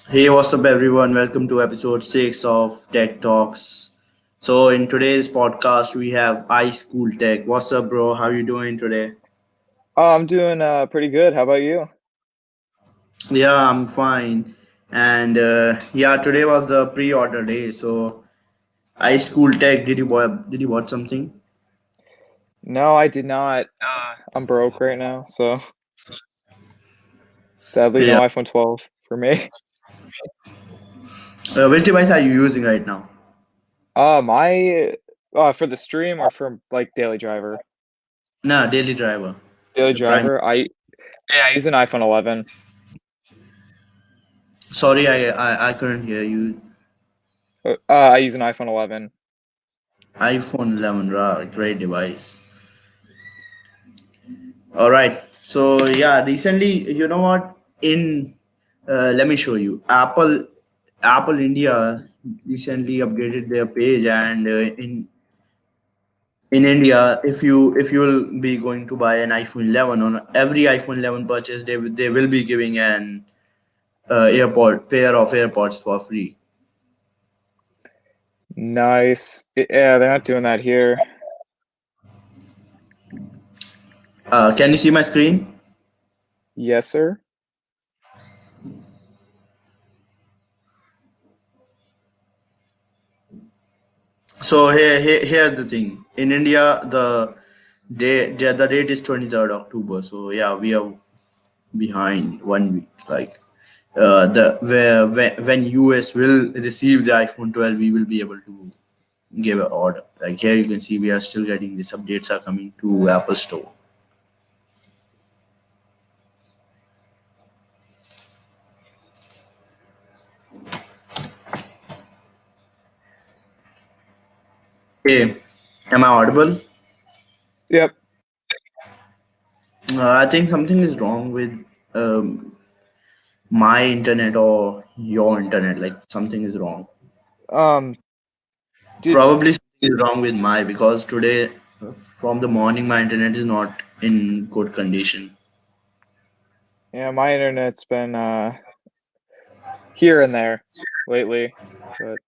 Hey, what's up, everyone? Welcome to episode 6 of Tech Talks. So, in today's podcast, we have iSchool Tech. What's up, bro? How you doing today? Oh, I'm doing pretty good. How about you? Yeah, I'm fine. And yeah, today was the pre-order day. So, iSchool Tech, did you watch something? No, I did not. I'm broke right now, so sadly, no Yeah. iPhone 12 for me. Which device are you using right now? My for the stream or for like daily driver. Nah, Daily Driver. Daily The Prime. driver, I use an iPhone 11. Sorry, I couldn't hear you. I use an iPhone 11. iPhone 11, great device. All right. So yeah, recently, you know what? In let me show you. Apple India recently upgraded their page, and in India, if you'll be going to buy an iPhone 11 on every iPhone 11 purchase, they will be giving an airport pair of AirPods for free. Nice. Yeah, they're not doing that here. Can you see my screen? Yes, sir. So here's the thing. In India, the date is 23rd October. So yeah, we are behind 1 week. Like the where when US will receive the iPhone 12, we will be able to give an order. Like here, you can see we are still getting these updates are coming to Apple Store. Hey, am I audible? Yep. I think something is wrong with um, my internet or your internet. Like something is wrong. Um, did Probably something is wrong with my because today from the morning my internet is not in good condition. Yeah, my internet's been here and there lately, but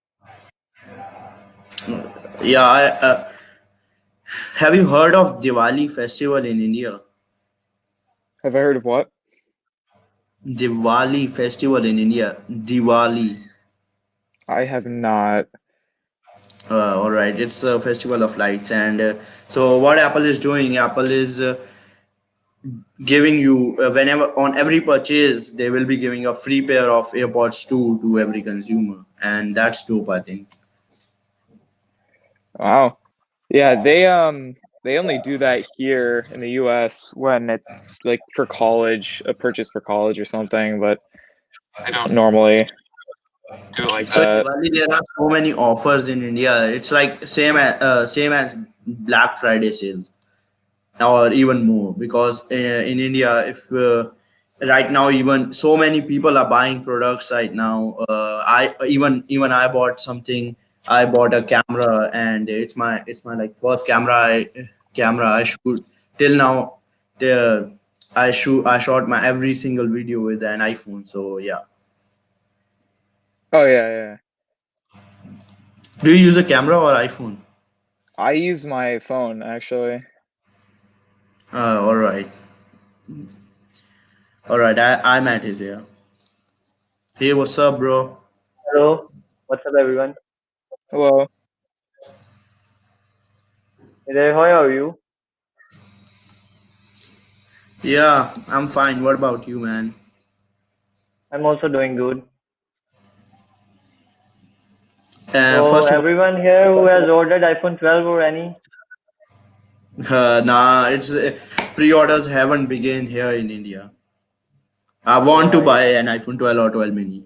Yeah, have you heard of Diwali festival in India? have I heard of what? Diwali festival in India. Diwali. I have not. All right, it's a festival of lights, and so what Apple is doing, Apple is giving you whenever on every purchase they will be giving a free pair of AirPods 2 to every consumer, and that's dope, I think. Wow. Yeah, they only do that here in the US when it's like for college, a purchase for college or something, but they don't normally do it like So in that. Diwali there are so many offers in India. It's like same as Black Friday sales, or even more, because in India, if right now even so many people are buying products right now. I even I bought something. I bought a camera, and it's my like first camera I shoot till now. The I shot my every single video with an iPhone. So yeah. Oh yeah, yeah. Do you use a camera or iPhone? I use my phone actually. All right, all right. IMAT is here. Hey, what's up, bro? Hello, what's up, everyone? Hello. Hey there, how are you? Yeah, I'm fine. What about you, man? I'm also doing good. So, First of everyone here who has ordered iPhone 12 or any? all, nah, it's pre-orders haven't begun here in India. I want to Alright, buy an iPhone 12 or 12 mini,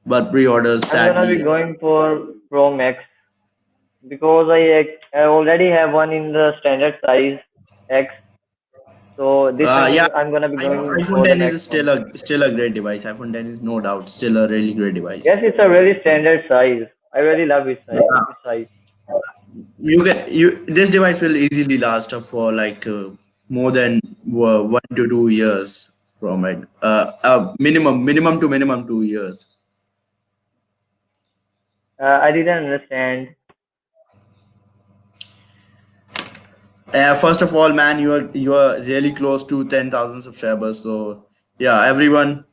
but pre-orders I'm gonna be sadly. going for Pro Max because I already have one in the standard size X. So this Yeah, time I'm gonna be going iPhone for the 10 Max is one. still a great device. iPhone 10 is no doubt still a really great Yes, device. it's a really standard size. I really love its size. Yeah, Its size. you this device will easily last up for like more than 1 to 2 years from it. Minimum to minimum 2 years. I didn't understand. First of all, man, you are really close to 10,000 subscribers. So yeah, everyone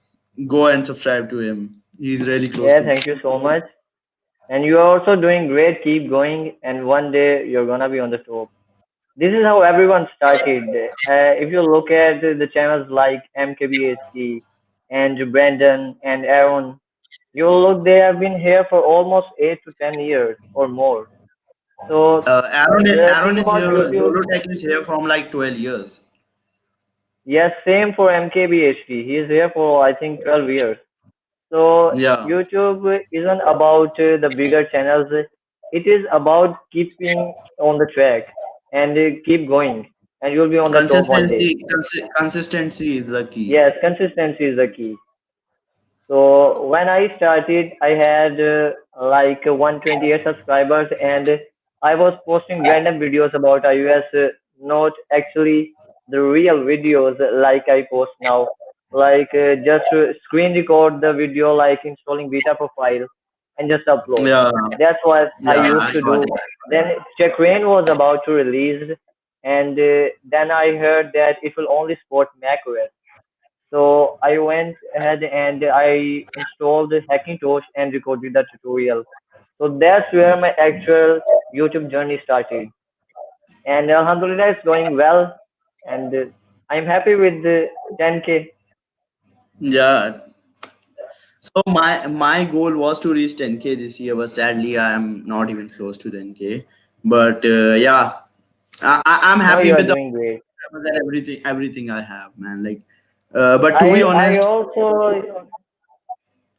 go and subscribe to him. He's really close Yeah, to. thank you so much. And you are also doing great. Keep going, and one day you're gonna be on the top. This is how everyone started. If you look at the channels like MKBHD and Brandon and Aaron, you'll look they have been here for almost 8 to 10 years or more. So Aaron think is about here. YouTube. Zolotech is here from like 12 years. Yes, same for MKBHD. He is here for I think 12 years. So Yeah, YouTube isn't about the bigger channels. It is about keeping on the track and keep going, and you'll be on the top one day. consistency is the key. Yes, consistency is the key. So when I started, I had like 128 subscribers, and I was posting random videos about iOS, not actually the real videos like I post now. Like just screen record the video, like installing beta profile, and just upload. Yeah, That's what I yeah, used I to got do. it. Then Check Rain was about to release, and then I heard that it will only support macOS. So I went ahead and I installed Hackintosh and recorded the tutorial. So that's where my actual YouTube journey started. And Alhamdulillah, it's going well. And I'm happy with the 10K. Yeah. So my goal was to reach 10K this year, but sadly I am not even close to 10K. But yeah, I'm Now happy you are with the doing great. everything I have, man. Like, but to be I honest, also,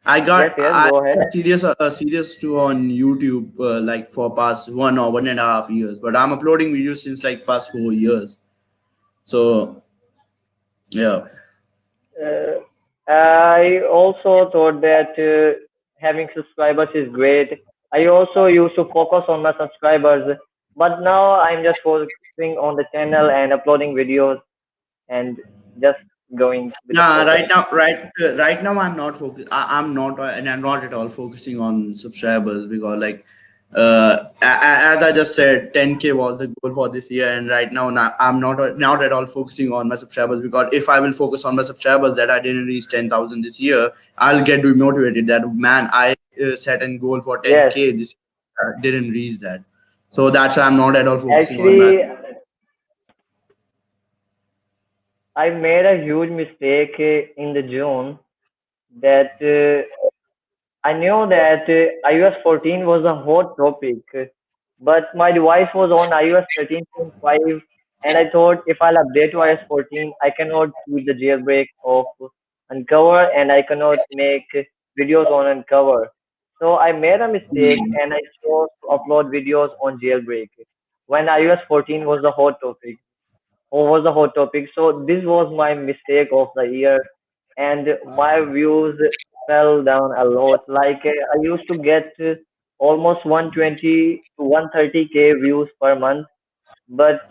I yes, got yes, I go ahead. got serious to on YouTube like for past 1 or 1.5 years. But I'm uploading videos since like past 4 years. So yeah, Uh, I also thought that having subscribers is great. I also used to focus on my subscribers, but now I'm just focusing on the channel and uploading videos and just going with the nah. process. Right now I'm not focus. I'm not and I'm not at all focusing on subscribers because like as I just said, 10K was the goal for this year, and right now I'm not at all focusing on my subscribers because if I will focus on my subscribers that I didn't reach 10,000 this year, I'll get demotivated. That man, I set a goal for Yes, 10K this year, didn't reach that, so that's why I'm not at all focusing on my. actually, I made a huge mistake in the June that I knew that iOS 14 was a hot topic, but my device was on iOS 13.5, and I thought if I'll update to iOS 14, I cannot keep the jailbreak of Uncover, and I cannot make videos on Uncover. So I made a mistake, and I chose to upload videos on jailbreak when iOS 14 was the hot topic over the hot topic. So this was my mistake of the year, and my views fell down a lot. Like I used to get almost 120 to 130K views per month, but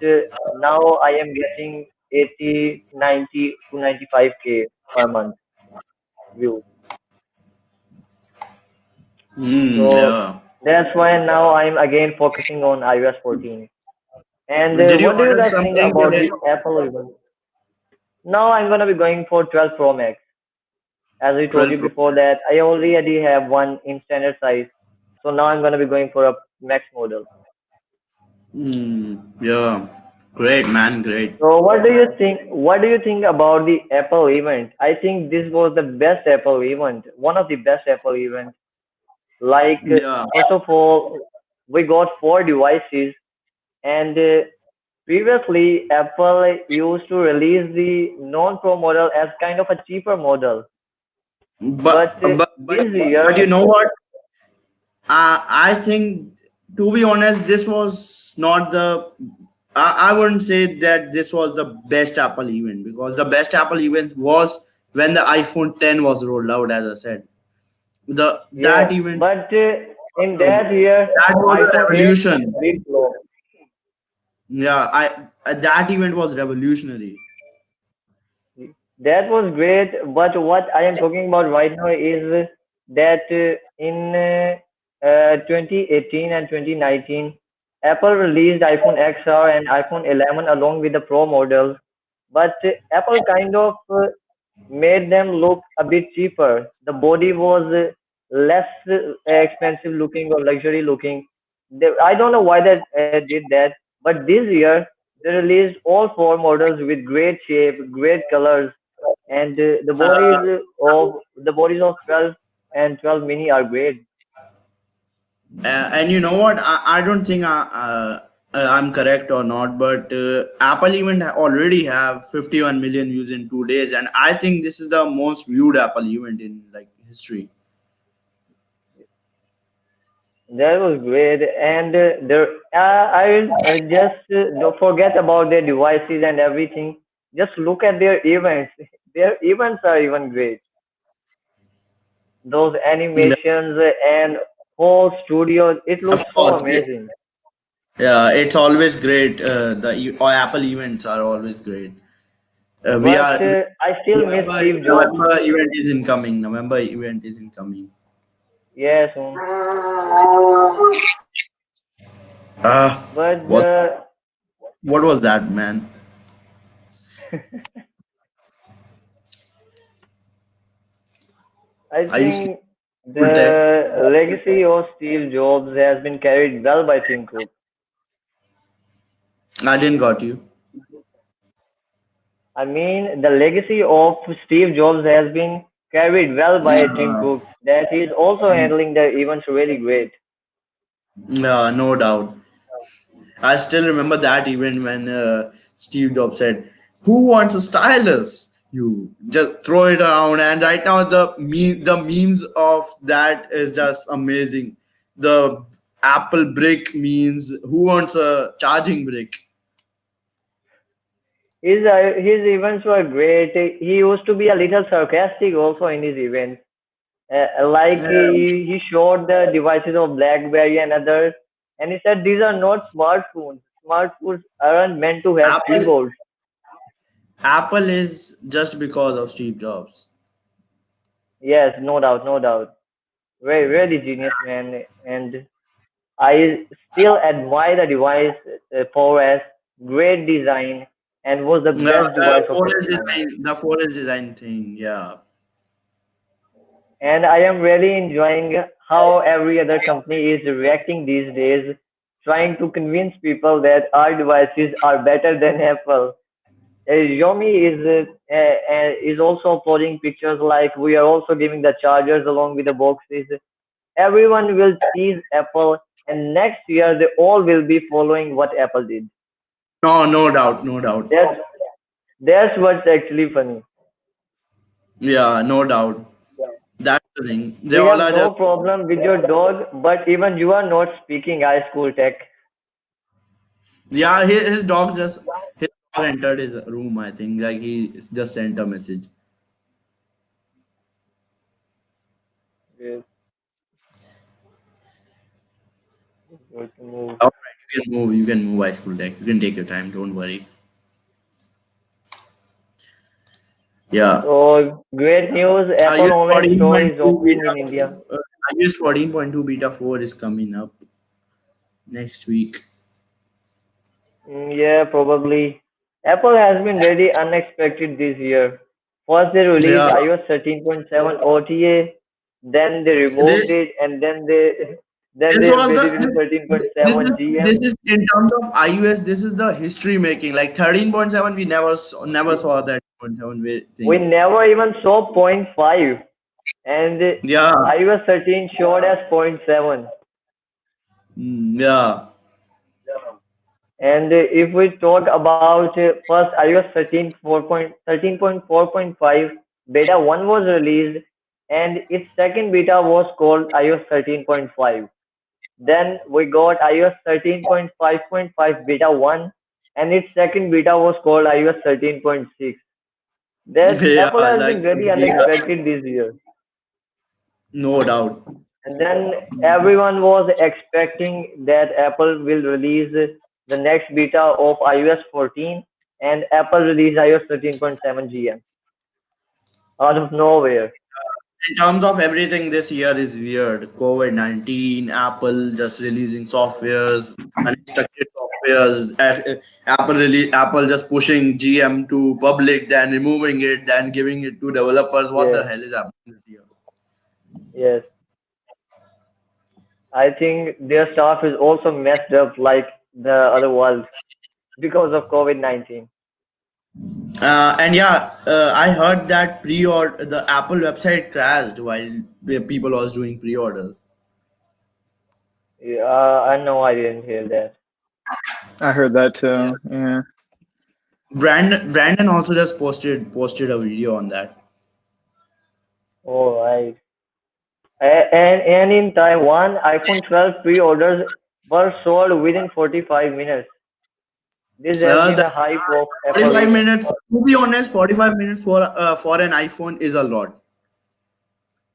now I am getting 80, 90 to 95K per month views. So Yeah. that's why now I'm again focusing on iOS 14. And Did you what do you order guys think something about today? the Apple event? Now I'm gonna be going for 12 Pro Max. As I told 12 you Pro. before that, I already have one in standard size. So now I'm gonna be going for a max model. Yeah. Great, man. Great. So what do you think? What do you think about the Apple event? I think this was the best Apple event, one of the best Apple events. Like Yeah. first of all, we got four devices, and previously Apple used to release the non-Pro model as kind of a cheaper model. But this But you year, know what? I think, to be honest, this was not the. I wouldn't say that this was the best Apple event because the best Apple event was when the iPhone 10 was rolled out. As I said, the yeah, that event, but in that year, that was a iPhone 8 revolution. did blow. Yeah, I that event was revolutionary. That was great, but what I am talking about right now is that in 2018 and 2019, Apple released iPhone XR and iPhone 11 along with the Pro models, but Apple kind of made them look a bit cheaper. The body was less expensive looking or luxury looking. I don't know why they did that, but this year they released all four models with great shape, great colors, and the bodies of 12 and 12 mini are great. And you know what? I don't think I'm correct or not, but Apple even already have 51 million views in 2 days, and I think this is the most viewed Apple event in like history. That was great, and I will just don't forget about their devices and everything. Just look at their events. Their events are even great. Those Yeah, animations and whole studio, it of looks so course. amazing. Yeah, it's always great. Apple events are always great. We But are I still miss November. Steve Jobs. November event is incoming. November event is incoming. Yes, Ah, but what what was that, man? I Are you sleeping? think Full tech? the legacy of Steve Jobs has been carried well by Tim Cook. I didn't got you. I mean, the legacy of Steve Jobs has been carried well by Tim Uh, Cook, that he is also handling the events really great. no doubt. I still remember that event when Steve Jobs said, "Who wants a stylus?" You just throw it around, and right now the memes of that is just amazing. The Apple brick memes. Who wants a charging brick? His events were great. He used to be a little sarcastic also in his events. Like Yeah. he showed the devices of BlackBerry and others, and he said these are not smartphones. Smartphones aren't meant to have Apple keyboards. Apple is just because of Steve Jobs. Yes, no doubt, no doubt. Very, really genius man, and I still admire the device, 4S, great design, and was the Yeah, best device of its time. the forest design thing. Yeah. And I am really enjoying how every other company is reacting these days, trying to convince people that our devices are better than Apple. Xiaomi is also uploading pictures like we are also giving the chargers along with the boxes. Everyone will tease Apple, and next year they all will be following what Apple did. No, no doubt, no doubt. That's that's what's actually funny. Yeah, no doubt. That's the thing. They We all have are no just. problem with your dog, but even you are not speaking high school tech. Yeah, his dog entered his room. I think like he just sent a message. Yes, good to move. All right, you can move. You can move high school tech. You can take your time. Don't worry. Yeah. So great news! I Apple use online store is 14.2 opening beta. in India. I use 14.2 beta 4 is coming up next week. Yeah, probably. Apple has been really unexpected this year. First, they released Yeah. iOS 13.7 OTA, then they They, removed it, and then they then this they was the updated it to this 13.7 is this GM. is in terms of iOS. This is the history making. Like 13.7, we never saw that point 7 We thing. never even saw point 0.5, and Yeah. iOS 13 showed as point 0.7. Yeah. And if we talk about first iOS 13.4.5 beta 1 was released, and its second beta was called iOS 13.5. Then we got iOS 13.5.5 beta 1, and its second beta was called iOS 13.6. That Yeah, Apple has been like very unexpected this year. no doubt. And then everyone was expecting that Apple will release the next beta of iOS 14, and Apple released iOS 13.7 GM out of nowhere. In terms of everything, this year is weird. COVID-19, Apple just releasing softwares, unexpected softwares. Apple just pushing GM to public, then removing it, then giving it to developers. What the Yes, hell is happening this year? yes. I think their staff is also messed up like the other world because of COVID-19. And yeah, I heard that pre-order the Apple website crashed while the people was doing pre-orders. Yeah, I know I didn't hear that. I heard that Yeah, too. Yeah. Brandon also just posted a video on that. All right. And in Taiwan, iPhone 12 pre-orders were sold within 45 minutes. This has been That the hype of Apple 45 event. minutes. To be honest, 45 minutes for an iPhone is a lot.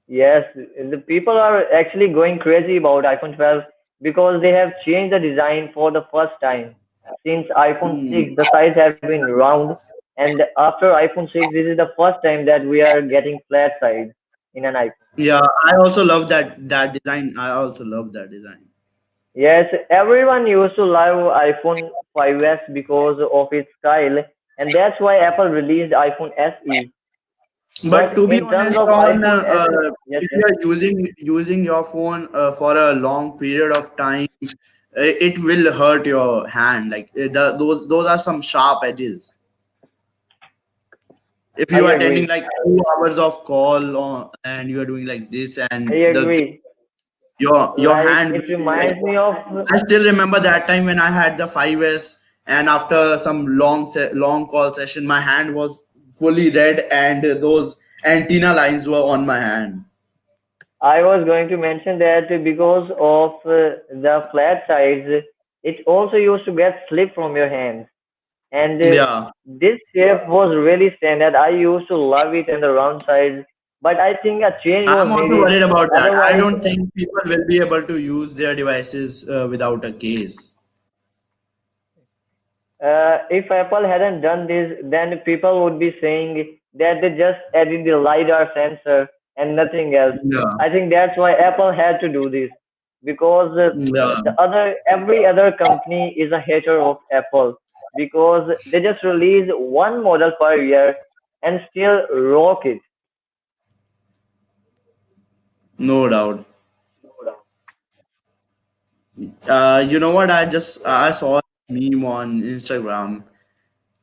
Yes, the people are actually going crazy about iPhone 12 because they have changed the design for the first time. Since iPhone Hmm. 6, the sides have been round, and after iPhone 6, this is the first time that we are getting flat sides in an iPhone. Yeah, I also love that design. I also love that design. Yes, everyone used to love iPhone 5s because of its style, and that's why Apple released iPhone SE. But But to be in terms honest, of on iPhone SE, yes, if yes, you are using your phone for a long period of time, it will hurt your hand. Like those are some sharp edges. If I you are attending agree. like 2 hours of call and you are doing like this, I and the agree. your Like hand it will be like. reminds me of I still remember that time when I had the 5S, and after some long call session, my hand was fully red, and those antenna lines were on my hand. I was going to mention that because of the flat sides, it also used to get slip from your hands. And Yeah, this shape was really standard. I used to love it and the round sides, but I think a change was I'm also needed. worried about that. I Otherwise, don't think people will be able to use their devices without a case. if Apple hadn't done this, then people would be saying that they just added the LiDAR sensor and nothing else. Yeah, I think that's why Apple had to do this because yeah, every other company is a hater of Apple because they just release one model per year and still rock it. no doubt. You know what? I saw a meme on Instagram.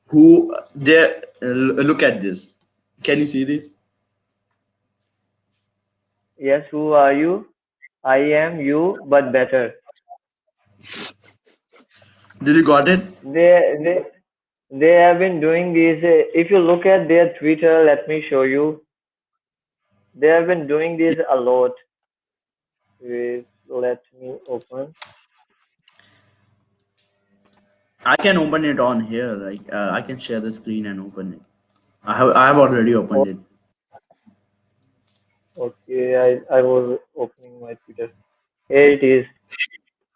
Who there? Look at this. Can you see this? Yes, who are you? I am you, but better. Did you got it? They they they have been doing this. If you look at their Twitter, let me show you. They have been doing this a lot. Wait, let me open. I can open it on here. Like I can share the screen and open it. I have already opened Oh, it. okay, I was opening my Twitter. Here it is.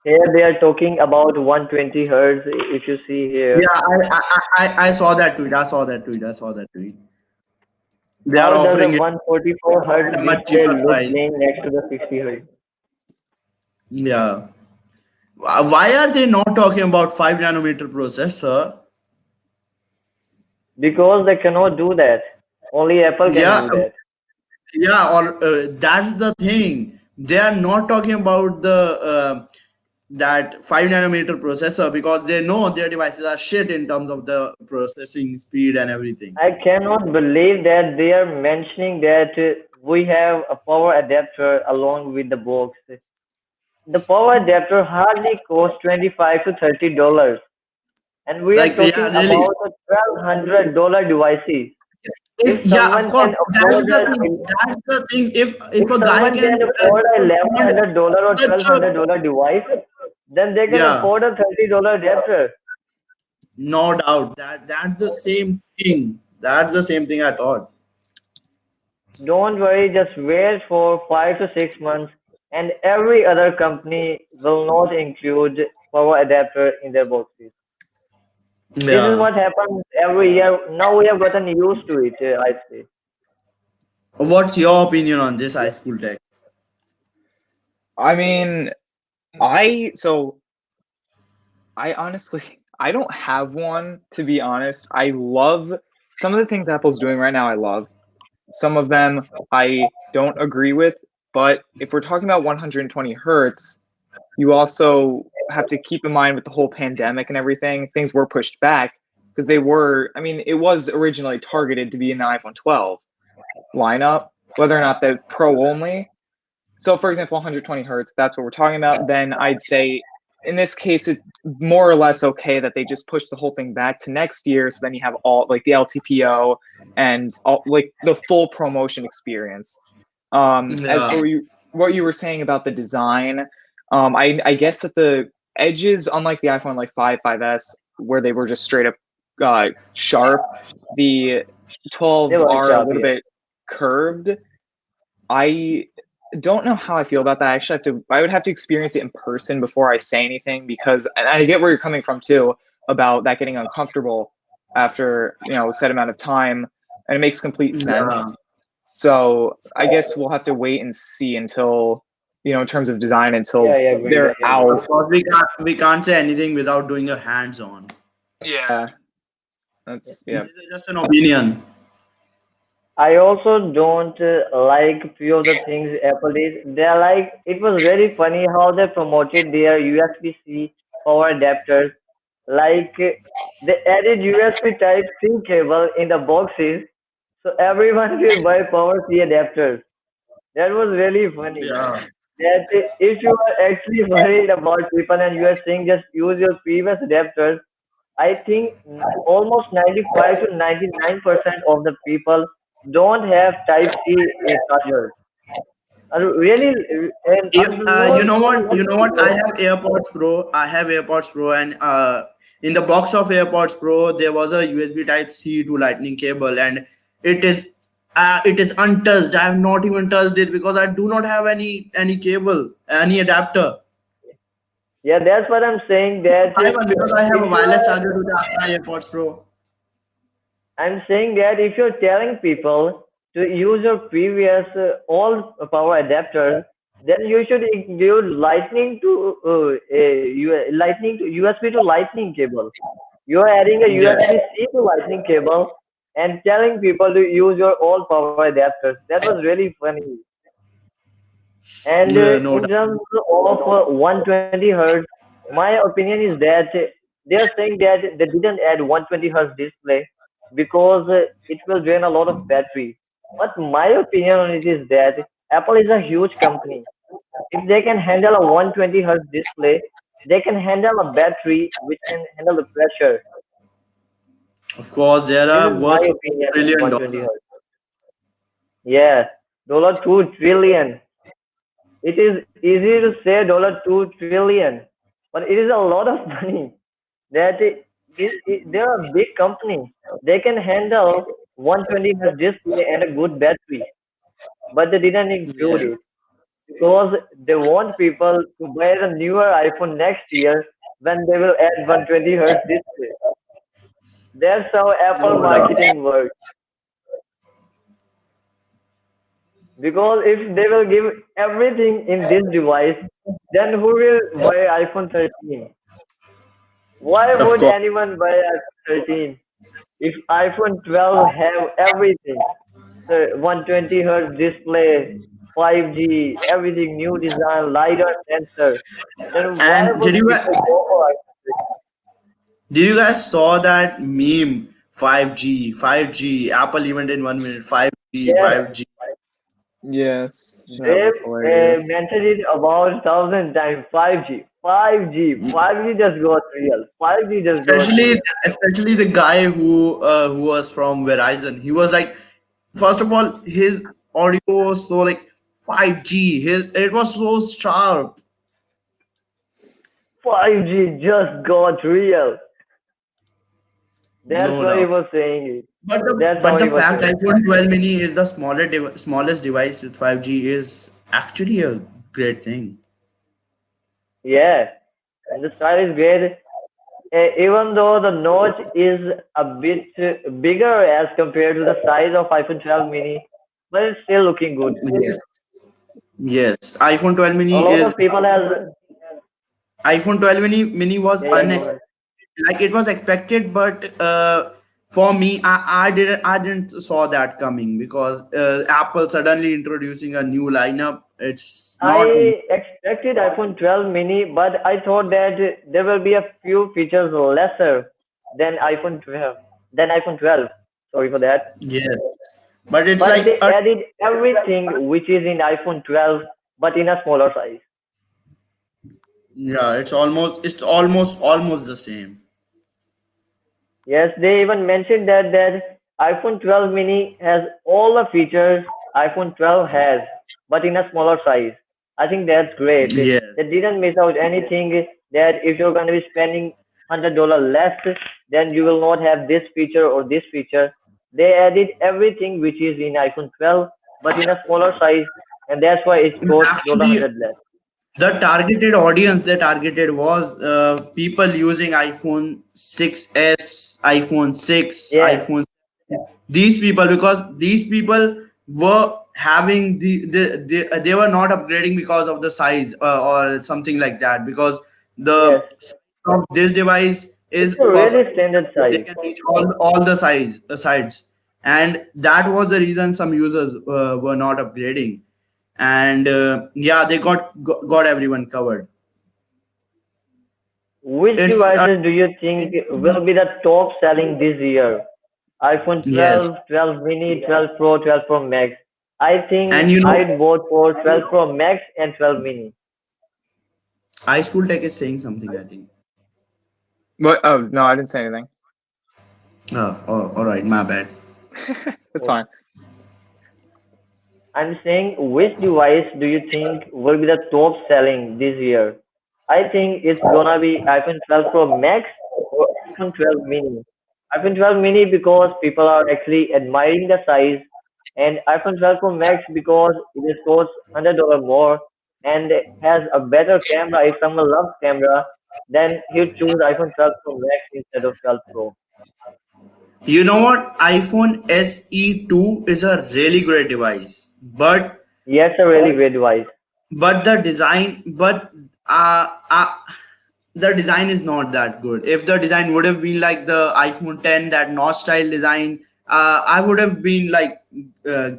Here they are talking about 120 hertz. If you see here, Yeah, I saw that tweet. I saw that tweet. I saw that tweet. They are how does a offering it 144 hertz at a much display cheaper look price. playing next to the 60 hertz? Yeah. Why are they not talking about 5 nanometer processor? Because they cannot do that. Only Apple can Yeah, do that. yeah. Or that's the thing. They are not talking about the that 5 nanometer processor because they know their devices are shit in terms of the processing speed and everything. I cannot believe that they are mentioning that we have a power adapter along with the box. The power adapter hardly costs 25 to $30, and we are Like, yeah, talking really. about a $1,200 device. If If yeah, of someone course, can that's afford the a thing. That's the thing. If if a guy someone can can afford a afford $1,100 or such a $1,200 device, then they can yeah, afford a $30 adapter. no doubt that's the same thing. That's the same thing I thought. Don't worry, just wait for 5 to 6 months, and every other company will not include power adapter in their boxes. This is Yeah, what happens every year. Now we have gotten used to it, I'd say. What's your opinion on this high school tech? I mean, I honestly I don't have one, to be honest. I love some of the things Apple's doing right now. I love some of them. I don't agree with, but if we're talking about 120 hertz, you also have to keep in mind with the whole pandemic and everything, things were pushed back because they were. I mean, it was originally targeted to be in the iPhone 12 lineup, whether or not the Pro only. So, for example, 120 hertz, that's what we're talking about. Then I'd say in this case, it's more or less okay that they just push the whole thing back to next year. So then you have all like the LTPO and all like the full promotion experience. As Yeah. for what you were saying about the design, I guess that the edges, unlike the iPhone like 5S, where they were just straight up sharp, the They 12s were are a sharp, little yeah. bit curved. I don't know how I feel about that. I would have to experience it in person before I say anything because, and I get where you're coming from too about that getting uncomfortable after, a set amount of time, and it makes complete Yeah. sense. So I guess we'll have to wait and see until, in terms of design, Yeah, until yeah, agreed, they're I agree. Of out. course, we can't say anything without doing a hands-on. Yeah, Yeah. yeah. This is just an opinion. I also don't like few of the things Apple did. They're like it was very funny how they promoted their USB-C power adapters. Like they added USB Type C cable in the boxes, so everyone will buy power C adapters. That was really funny. Yeah. That if you are actually worried about people and you are saying just use your previous adapters, I think almost 95 to 99% of the people don't have Type C chargers. Really, and You unbelievable know thing what? what You know they what? I do. have AirPods Pro. I have AirPods Pro, and in the box of AirPods Pro, there was a USB Type C to Lightning cable, and it is it is untouched. I have not even touched it because I do not have any cable, any adapter. Yeah, that's what I'm saying. That I have one because I have if a you wireless are, charger to charge my AirPods Pro. I'm saying that if you're telling people to use your previous all power adapters, then you should include lightning to USB to lightning cable. You're adding a Yes. USB-C to lightning cable and telling people to use your all power adapters. That was really funny. And No in doubt. terms of 120 hertz, my opinion is that they are saying that they didn't add 120 hertz display because it will drain a lot of battery. But my opinion on it is that Apple is a huge company. If they can handle a 120 hertz display, they can handle a battery which can handle the pressure. Of course, they This are is my worth opinion on trillion 120 dollars. hertz. Yeah, $2 trillion. It is easy to say $2 trillion, but it is a lot of money. That they're a big company. They can handle 120 hertz display and a good battery, but they didn't include Yeah. it because they want people to buy the newer iPhone next year when they will add 120 hertz display. That's how Apple No doubt. marketing works. Because if they will give everything in this device, then who will buy iPhone 13? Why Of would course. anyone buy iPhone 13 if iPhone 12 have everything? The 120 hertz display, 5G, everything, new design, LiDAR sensor. Then why And would people go for iPhone did you guys saw that meme 5G, 5G, Apple event in 1 minute, 5G, 13? Yes, 5G. Yes, that they was hilarious. mentioned it about 1,000 times. 5G, 5G, 5G just got real. 5G just got Especially real. especially the guy who was from Verizon. He was like, first of all, his audio was so like 5G. It was so sharp. 5G just got real. That's No why he doubt. was saying it. But the That's but how the he was fact saying. iPhone 12 mini is the smallest device with 5G is actually a great thing. Yeah, and the style is great. Even though the notch is a bit bigger as compared to the size of iPhone 12 mini, but it's still looking good. Yes. Yes. iPhone 12 A mini lot is of people has, iPhone 12 mini was yeah, yeah, go unexpected. ahead. Like it was expected, but for me, I didn't saw that coming because Apple suddenly introducing a new lineup. It's not. I expected iPhone 12 mini, but I thought that there will be a few features lesser than iPhone 12. Than iPhone 12. Sorry for that. Yes, but it's But like they added everything which is in iPhone 12, but in a smaller size. yeah, it's almost the same. Yes, they even mentioned that iPhone 12 mini has all the features iPhone 12 has, but in a smaller size. I think that's great. Yes. They didn't miss out anything that if you're going to be spending $100 less, then you will not have this feature or this feature. They added everything which is in iPhone 12, but in a smaller size, and that's why it costs Actually, $100 less. the targeted audience they targeted was people using iPhone 6s, iPhone 6, Yes, iPhone. These people, because these people were having they were not upgrading because of the size or something like that, because yes. the size of this device It's is a perfect. really standard They size. can reach all the sides, and that was the reason some users were not upgrading. And yeah, they got everyone covered. Which It's devices do you think will be the top selling this year? iPhone yes. 12, 12 mini, 12 Pro, 12 Pro Max. I think And I'd vote for 12 Pro Max and 12 mini. iSchool Tech is saying something, I think. What? Oh no, I didn't say anything. Oh, all right, my bad. It's fine. I'm saying which device do you think will be the top selling this year? I think it's gonna be iPhone 12 Pro Max or iPhone 12 mini. iPhone 12 mini because people are actually admiring the size, and iPhone 12 Pro Max because it is costs $100 more and has a better camera. If someone loves camera, then he'll choose iPhone 12 Pro Max instead of 12 Pro. You know what? iPhone SE2 is a really great device, Yes, a really great device. but the design, but the design is not that good. If the design would have been like the iPhone 10, that notch style design, I would have been like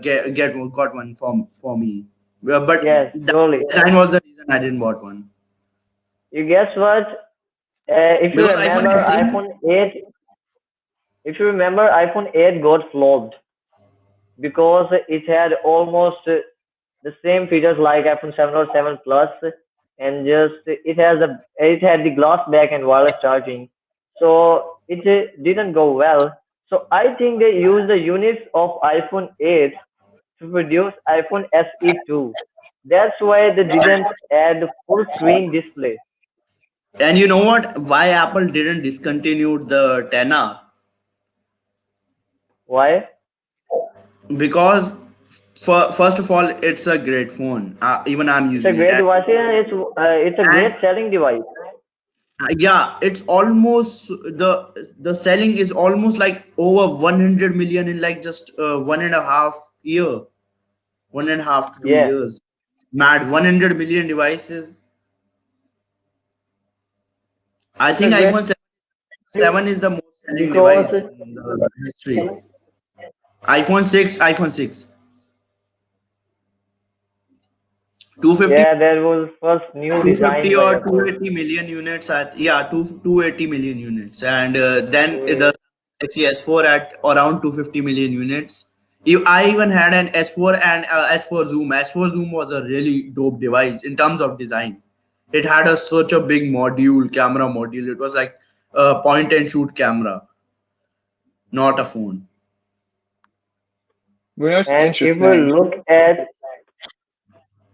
get got one for me. But Yes, that surely. design was the reason I didn't bought one, You guess what? If you because iPhone remember SE. iPhone 8, if you remember iPhone 8 got flopped because it had almost the same features like iPhone 7 or 7 Plus, and just it had the glass back and wireless charging, so it didn't go well. So I think they used the units of iPhone 8 to produce iPhone SE2. That's why they didn't add full screen display. And you know what? Why Apple didn't discontinue the 10R? Why? Because first of all, it's a great phone. Even I'm It's a using it, great and device and it's a and great selling device. yeah, it's almost the selling is almost like over 100 million in like just 1.5 year, 1.5 to 2 Yeah, years. Mad, 100 million devices. I it's a think great iPhone 7 is the most selling because device in the history. iPhone 6, iPhone 6, 250 yeah, there was first new design 250 by or Apple. 280 million units at, yeah, 280 million units, and then the So, Galaxy S4 at around 250 million units. I even had an S4 and S4 Zoom. S4 Zoom was a really dope device in terms of design. It had such a big camera module. It was like a point and shoot camera, not a phone. We know it's and interesting.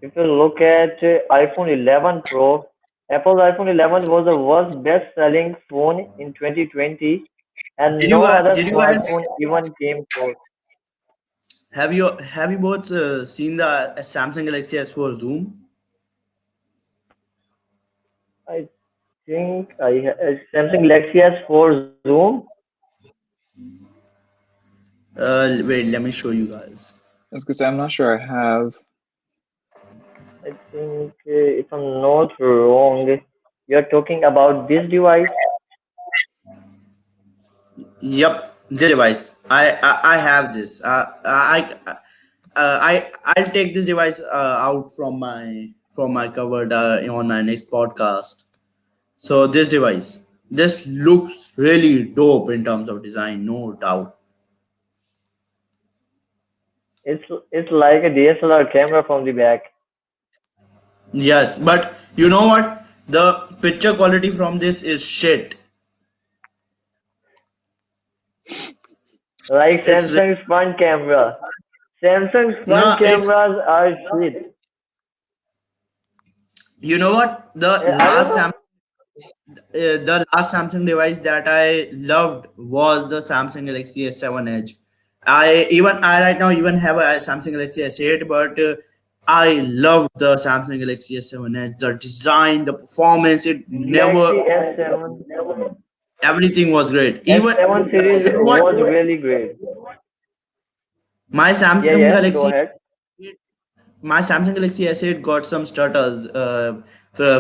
if you look at iPhone 11 Pro, Apple's iPhone 11 was the world's best-selling phone in 2020, and no other Did you guys smartphone even came close. have you both seen the Samsung Galaxy S4 Zoom? I think Samsung Galaxy S4 Zoom. Wait, let me show you guys. was gonna say I'm not sure I have. I think, if I'm not wrong, you're talking about this device. Yep, this device. I have this. I'll take this device out from my covered on my next podcast. So this looks really dope in terms of design, no doubt. It's like a DSLR camera from the back. Yes, but you know what? The picture quality from this is shit. Like It's Samsung's front camera. Samsung's front no, it's cameras are shit. you know what? I don't know. The last Samsung device that I loved was the Samsung Galaxy S7 Edge. I right now even have a Samsung Galaxy S8, but I love the Samsung Galaxy S7 Edge. The design, the performance, it never Galaxy S7. everything was great. Even S7 series you know what? was really great. My Yeah, Samsung yes, go Galaxy ahead. my Samsung Galaxy S8 got some stutters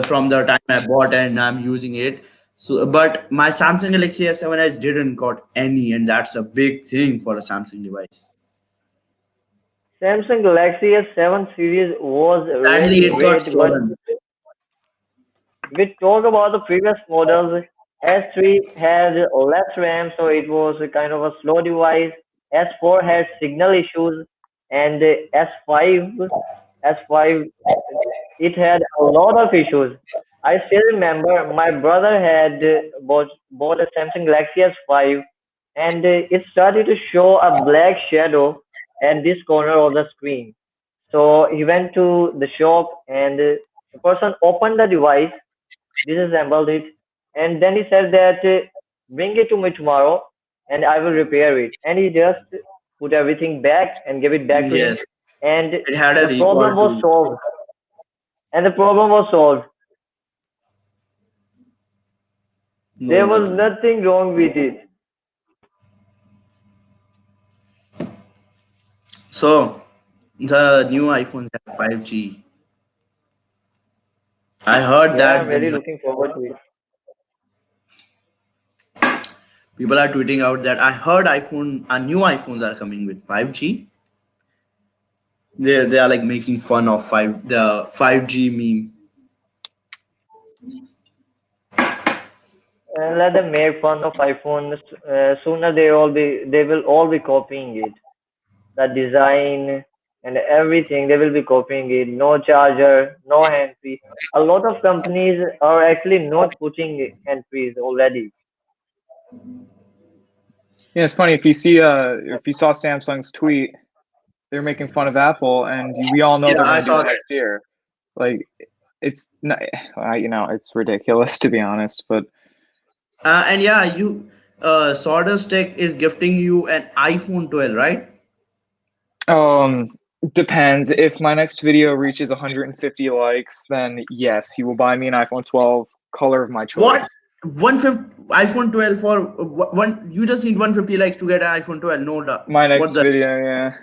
from the time I bought and I'm using it. So, but my Samsung Galaxy S7 Edge didn't got any, and that's a big thing for a Samsung device. Samsung Galaxy S7 series was Sadly, really it got great, but stolen. we talk about the previous models. S3 had less RAM, so it was a kind of a slow device. S4 had signal issues, and S5, it had a lot of issues. I still remember my brother had bought a Samsung Galaxy S5, and it started to show a black shadow at this corner of the screen. So he went to the shop, and the person opened the device, disassembled it, and then he said that, bring it to me tomorrow and I will repair it. And he just put everything back and gave it back to him, Yes, and it had a the recall problem was too. solved. And the problem was solved. No There was doubt. nothing wrong with it. So the new iPhones have 5G. I heard Yeah, I'm that the really new looking forward to it. people are tweeting out that I heard new iPhones are coming with 5G. They are like making fun of the 5G meme. And let them make fun of iPhone. Sooner they will all be copying it. The design and everything, they will be copying it. No charger, no hand free. A lot of companies are actually not putting hand frees already. Yeah, it's funny if you saw Samsung's tweet, they're making fun of Apple, and we all know Yeah, they're I going to do saw it that. next year. Like it's not, it's ridiculous to be honest, but And yeah, you Sawdust Tech is gifting you an iPhone 12, right? um depends. If my next video reaches 150 likes, then yes, he will buy me an iPhone 12 color of my What? choice. 150 iPhone 12 for one? You just need 150 likes to get an iPhone 12. No doubt. My What next the? video, yeah.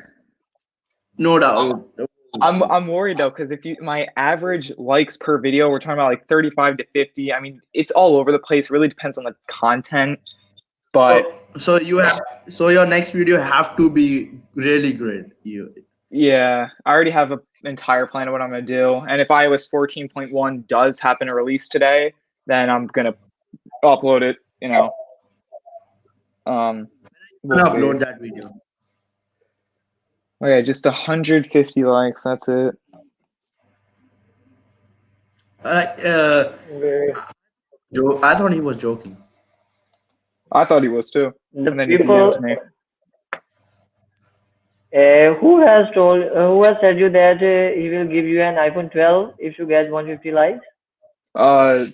No I- doubt. I'm worried though, because if you my average likes per video, we're talking about like 35 to 50. I mean, it's all over the place. It really depends on the content, but So you have so your next video have to be really great. yeah, I already have an entire plan of what I'm gonna do. And if iOS 14.1 does happen to release today, then I'm gonna upload it, Um, we'll Gonna see. upload that video. Okay, just 150 likes, that's it. Like The Joe, I thought he was joking. I thought he was too. the And then he DM'd people, me. who has said you that he will give you an iPhone 12 if you get 150 likes?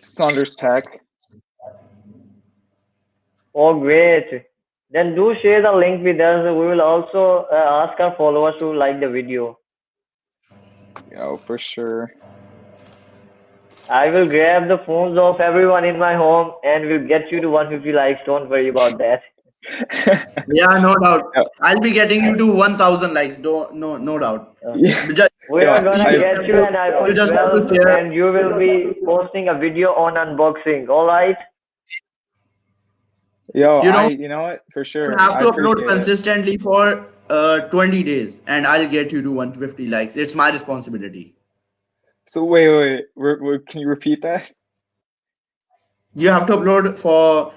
Saunders Tech. Oh, great. Then do share the link with us. We will also ask our followers to like the video. Oh, for sure. I will grab the phones of everyone in my home and will get you to 150 likes. Don't worry about that. Yeah, no doubt. Yeah, I'll be getting you to 1,000 likes. Don't, no doubt. Uh, yeah, But just, we are yeah, gonna I get you an you iPhone just have to 12 share. and you will be posting a video on unboxing. All right? yo, You know, you know what? For you sure. have I to upload appreciate it. consistently for 20 days, and I'll get you to 150 likes. It's my responsibility. So wait. Can you repeat that? You have to upload for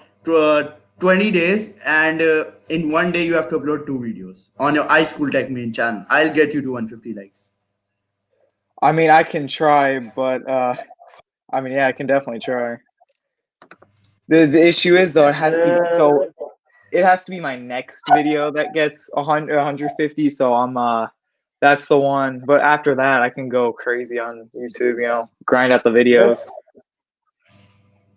20 days, and in one day you have to upload two videos on your iSchool Tech main channel. I'll get you to 150 likes. I mean, I can try, but I mean, yeah, I can definitely try. The issue is though, Uh, it has to be my next video that gets 150. So that's the one. But after that, I can go crazy on YouTube. Grind out the the videos.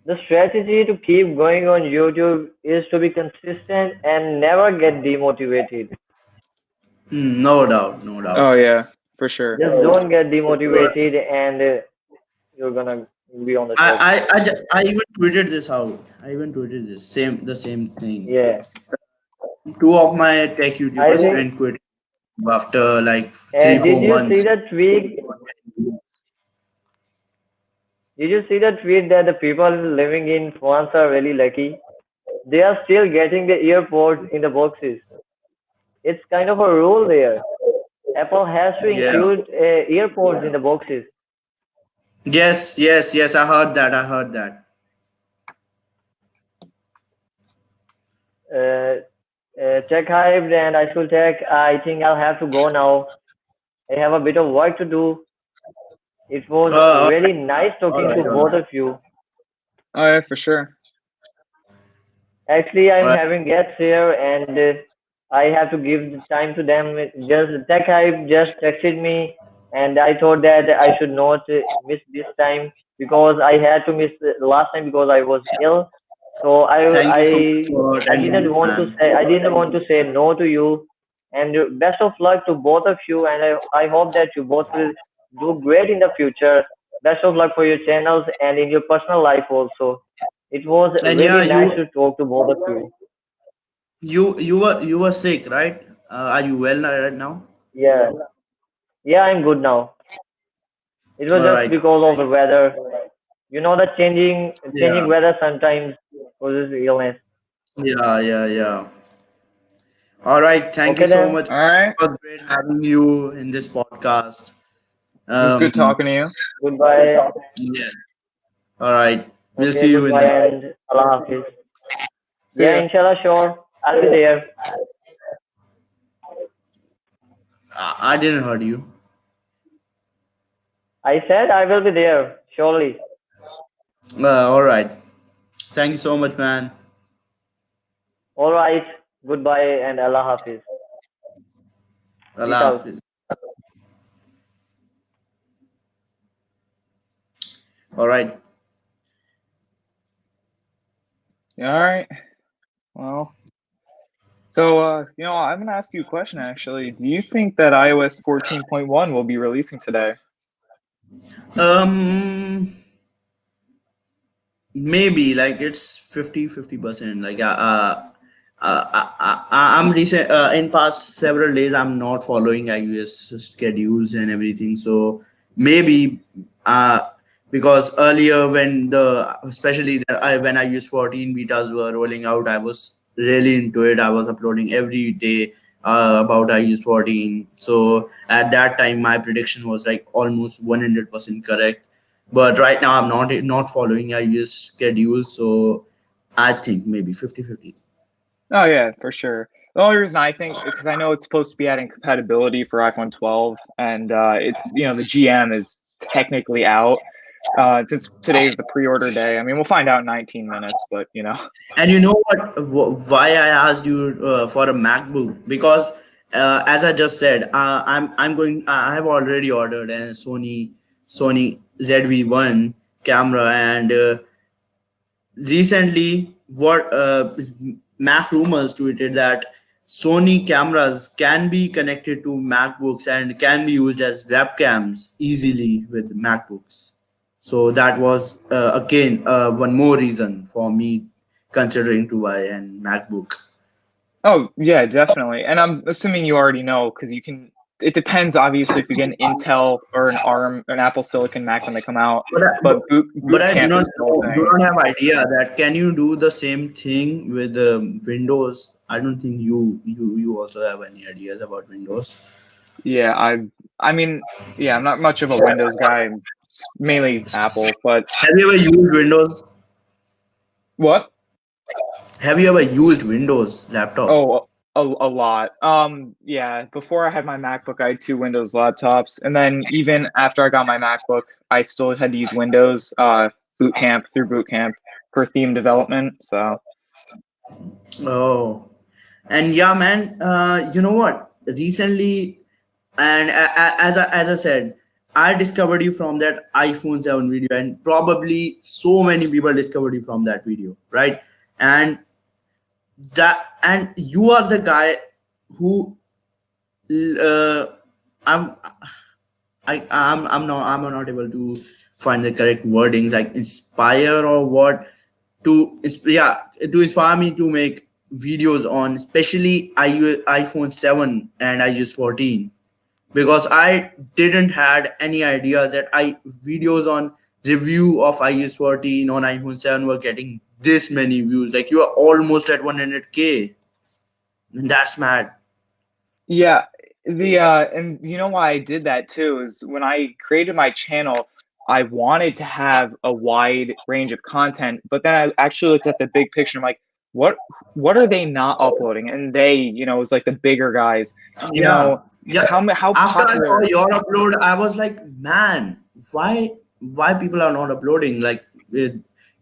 the strategy to keep going on YouTube is to be consistent and never get demotivated. No doubt, no Oh doubt. yeah, for sure. Just don't get demotivated and you're gonna be on the top. I even tweeted this out. I even tweeted this the same thing. Yeah. Two of my tech I YouTubers think friend quit after like three did four you see months. the tweet? Did you see the tweet that the people living in France are really lucky? They are still getting the earpods in the boxes. It's kind of a rule there. Apple has to Yeah. include earpods in the boxes. Yes. I heard that. I heard that. Uh, Tech hyped and I should tech. I think I'll have to go now. I have a bit of work to do. It was All really right. nice All talking right. to All right. both of you. Oh yeah, for sure. Actually, All I'm right. having guests here and I have to give the time to them. Just Tech Hype just texted me and I thought that I should not miss this time because I had to miss the last time because I was ill. So Thank you so much for I attending didn't this, want to man. say I didn't want to say no to you. And best of luck to both of you. And I hope that you both will do great in the future. Best of luck for your channels and in your personal life also. It was And really yeah, nice to talk to both of you. you were sick, right? Are you well right now? Yeah, yeah, I'm good now. It was All just right. because of the weather. You know, the Yeah. changing weather sometimes causes illness. Yeah. All right. Thank you Okay so then. much. All right. It was great having you in this podcast. It was good Um. talking to you. Goodbye. Yes. All right. We'll Okay, see you in goodbye the. and Allah Hafiz. See Yeah, ya. inshallah, sure. I'll be there. I didn't heard you. I said I will be there, surely. All right. Thank you so much, man. All right. Goodbye and Allah Hafiz. Peace Allah out. Hafiz. All right. Yeah, all right. Well, so I'm gonna ask you a question actually. Do you think that iOS 14.1 will be releasing today? Um. Maybe like it's 50-50%. Like I'm recent in past several days I'm not following iOS schedules and everything. So maybe because earlier when when I used 14 betas were rolling out, I was really into it. I was uploading every day about iOS 14. So at that time my prediction was like almost 100% correct, but right now I'm not following iOS schedule, so I think maybe 50-50. Oh yeah, for sure. The only reason I think because I know it's supposed to be adding compatibility for iPhone 12, and it's the GM is technically out. Since today's the pre-order day. I mean, we'll find out in 19 minutes, but And you know what? Why I asked you for a MacBook? Because as I just said, I'm going. I have already ordered a Sony ZV-1 camera, and recently what Mac rumors tweeted that Sony cameras can be connected to MacBooks and can be used as webcams easily with MacBooks. So that was again one more reason for me considering to buy an MacBook. Oh, yeah, definitely. And I'm assuming you already know because you can. It depends, obviously, if you get an Intel or an ARM, an Apple Silicon Mac when they come out. But I, but, But but boot I camp is still a do thing. not have idea that can you do the same thing with Windows? I don't think you also have any ideas about Windows. Yeah, I mean, yeah, I'm not much of a Windows guy. I'm mainly Apple. But Have you ever used Windows? what? Have you ever used Windows laptop? Oh, a lot. Yeah, before I had my MacBook, I had two Windows laptops, and then even after I got my MacBook, I still had to use Windows boot camp for theme development. So, Oh, and yeah, man. You know what? Recently, and as I said, I discovered you from that iPhone 7 video, and probably so many people discovered you from that video, right? And and you are the guy who uh, I'm I'm not able to find the correct wordings like inspire or what yeah, to inspire me to make videos on especially iPhone 7 and iOS 14, because I didn't had any idea that I videos on review of iOS 14 on iPhone 7 were getting this many views. Like you are almost at 100K. And that's mad. yeah, and you know why I did that too is when I created my channel, I wanted to have a wide range of content, but then I actually looked at the big picture. I'm like, what what are they not uploading? And they, it was like the bigger guys. You Yeah, know, yeah. how After I saw popular. your upload, I was like, man, why people are not uploading? Like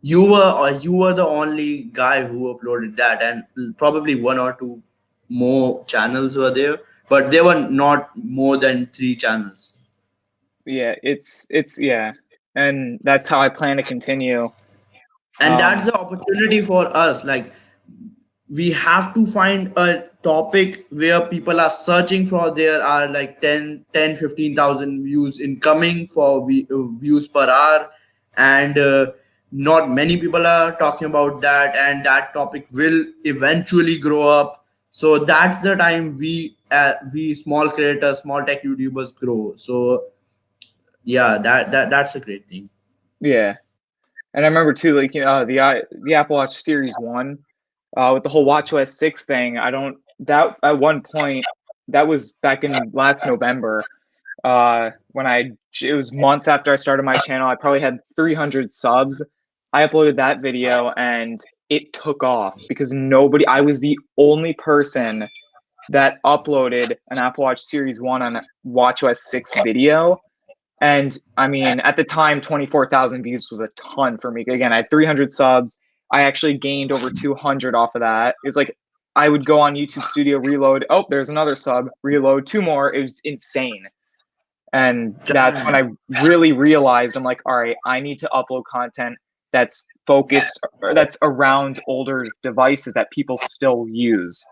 you were the only guy who uploaded that, and probably one or two more channels were there, but there were not more than three channels. Yeah, it's yeah, and that's how I plan to continue. And that's Um, the opportunity for us. Like we have to find a topic where people are searching for. There are like 15,000 views incoming for views per hour, and not many people are talking about that, and that topic will eventually grow up. So that's the time we small creators, small tech YouTubers grow. So yeah, that's a great thing. yeah, and I remember too, like the Apple Watch Series One, with the whole WatchOS 6 thing. I don't that at one point that was back in last November. When it was months after I started my channel, I probably had 300 subs. I uploaded that video and it took off because I was the only person that uploaded an Apple Watch Series 1 on WatchOS 6 video. And I mean, at the time, 24,000 views was a ton for me. Again, I had 300 subs. I actually gained over 200 off of that. It was like I would go on YouTube Studio, reload. Oh, there's another sub, reload, two more. It was insane. And that's when I really realized I'm like, all right, I need to upload content that's focused or that's around older devices that people still use.